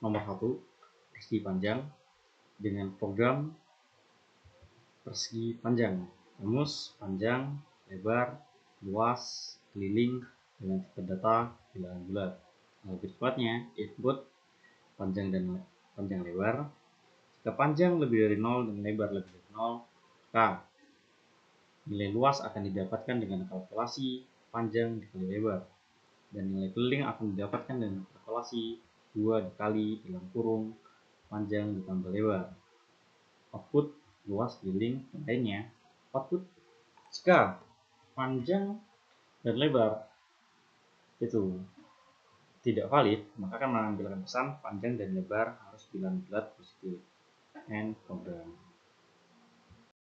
nomor 1 persegi panjang dengan program persegi panjang, rumus panjang, lebar, luas, keliling dengan tipe data bilangan bulat. Berikutnya input panjang dan panjang lebar. Jika panjang lebih dari 0 dan lebar lebih dari 0, maka nilai luas akan didapatkan dengan kalkulasi panjang dikali lebar, dan nilai keliling akan didapatkan dengan kalkulasi 2 dikali dalam kurung panjang ditambah lebar. Output luas, keliling, dan lainnya. Output jika panjang dan lebar itu tidak valid, maka akan mengambilkan pesan panjang dan lebar harus bilangan bulat positif. End program.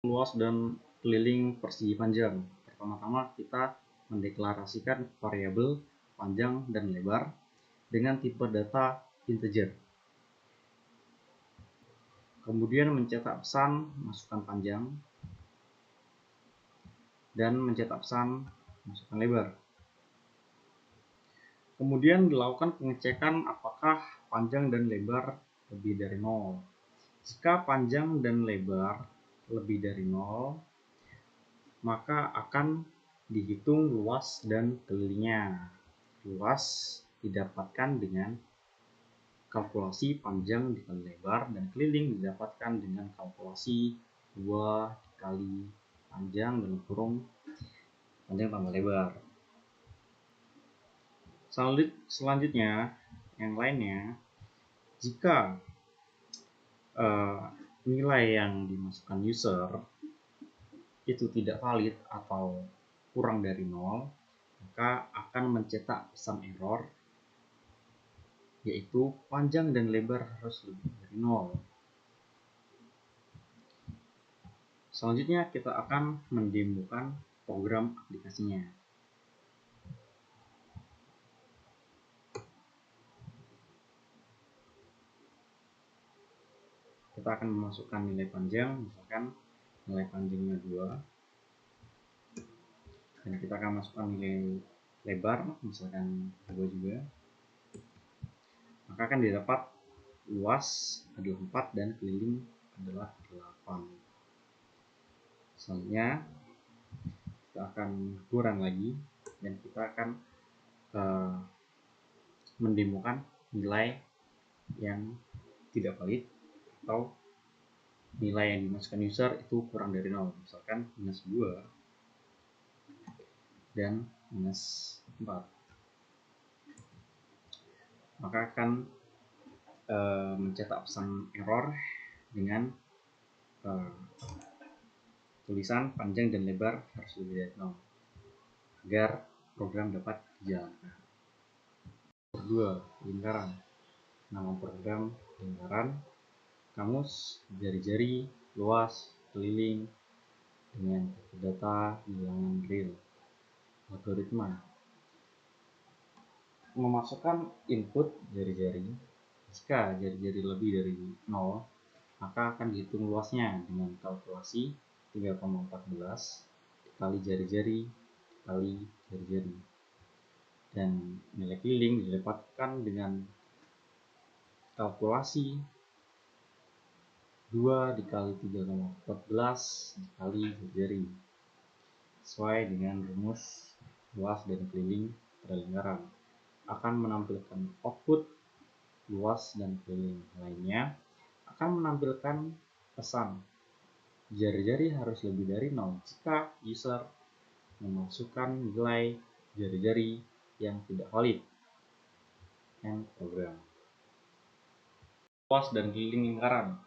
Luas dan keliling persegi panjang. Pertama-tama kita mendeklarasikan variabel panjang dan lebar dengan tipe data integer. Kemudian mencetak pesan masukkan panjang dan mencetak pesan masukkan lebar. Kemudian dilakukan pengecekan apakah panjang dan lebar lebih dari 0. Jika panjang dan lebar lebih dari 0, maka akan dihitung luas dan kelilingnya. Luas didapatkan dengan kalkulasi panjang dikali lebar, dan keliling didapatkan dengan kalkulasi 2 dikali panjang dalam kurung panjang tambah lebar. Selanjutnya yang lainnya, jika nilai yang dimasukkan user itu tidak valid atau kurang dari 0, maka akan mencetak pesan error, yaitu panjang dan lebar harus lebih dari 0. Selanjutnya kita akan mendemokan program aplikasinya. Kita akan memasukkan nilai panjang, misalkan nilai panjangnya 2, dan kita akan masukkan nilai lebar, misalkan 2 juga. Maka akan didapat luas adalah 4 dan keliling adalah 8. Selanjutnya kita akan kurang lagi, dan kita akan mendemokan nilai yang tidak valid atau nilai yang dimasukkan user itu kurang dari 0, misalkan -2 dan -4. Maka akan mencetak pesan error dengan tulisan panjang dan lebar harus lebih dari 0 agar program dapat dijalankan. 2. Lingkaran. Nama program lingkaran, kamus, jari-jari, luas, keliling dengan data bilangan real. Algoritma. Memasukkan input jari-jari. Jika jari-jari lebih dari 0, maka akan dihitung luasnya dengan kalkulasi 3,14 kali jari-jari kali jari-jari, dan nilai keliling didapatkan dengan kalkulasi 2 dikali 3,14 dikali jari-jari, sesuai dengan rumus luas dan keliling pada lingkaran. Akan menampilkan output luas dan keliling. Lainnya akan menampilkan pesan jari-jari harus lebih dari 0 jika user memasukkan nilai jari-jari yang tidak valid. End program. Luas dan keliling lingkaran.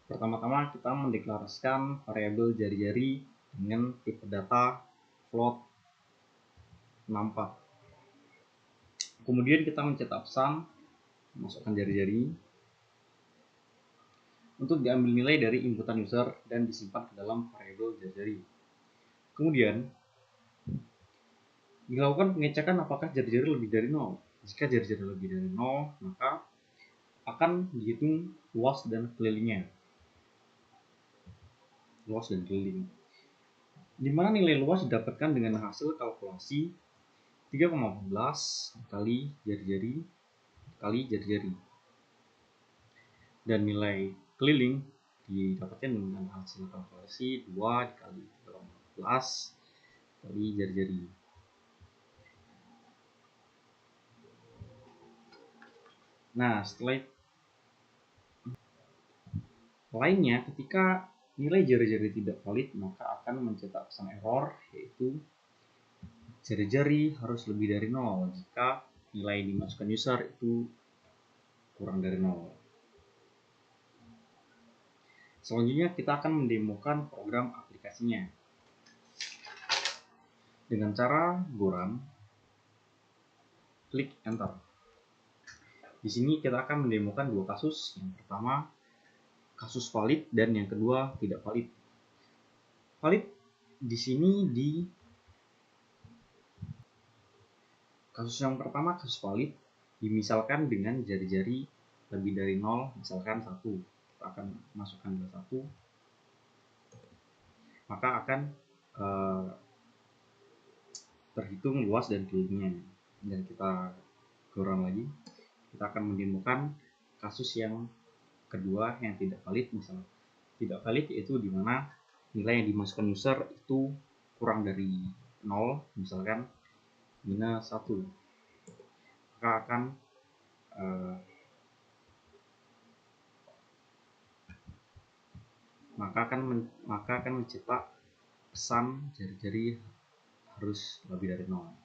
Pertama-tama kita mendeklarasikan variabel jari-jari dengan tipe data float 64. Kemudian kita mencetak pesan masukkan jari-jari untuk diambil nilai dari inputan user dan disimpan ke dalam variabel jari-jari. Kemudian dilakukan pengecekan apakah jari-jari lebih dari 0. Jika jari-jari lebih dari 0, maka akan dihitung luas dan kelilingnya. Luas dan keliling, di mana nilai luas didapatkan dengan hasil kalkulasi 3,14 kali jari-jari kali jari-jari, dan nilai keliling didapatkan dengan hasil kalkulasi 2 dikali 13 kali jari-jari. Nah, setelah lainnya, ketika nilai jari-jari tidak valid, maka akan mencetak pesan error, yaitu jari-jari harus lebih dari 0 jika nilai yang dimasukkan user itu kurang dari 0. Selanjutnya kita akan mendemokan program aplikasinya. Dengan cara Goran, klik enter. Di sini kita akan mendemokan dua kasus. Yang pertama, kasus valid, dan yang kedua tidak valid. Valid di sini di kasus yang pertama, kasus valid, dimisalkan dengan jari-jari lebih dari 0, misalkan 1. Kita akan masukkan ke 1, maka akan terhitung luas dan kelilingnya. Dan kita kurang lagi, kita akan menemukan kasus yang kedua yang tidak valid. Misalnya tidak valid yaitu dimana nilai yang dimasukkan user itu kurang dari 0, misalkan minus 1, maka akan mencetak pesan jari-jari harus lebih dari 0.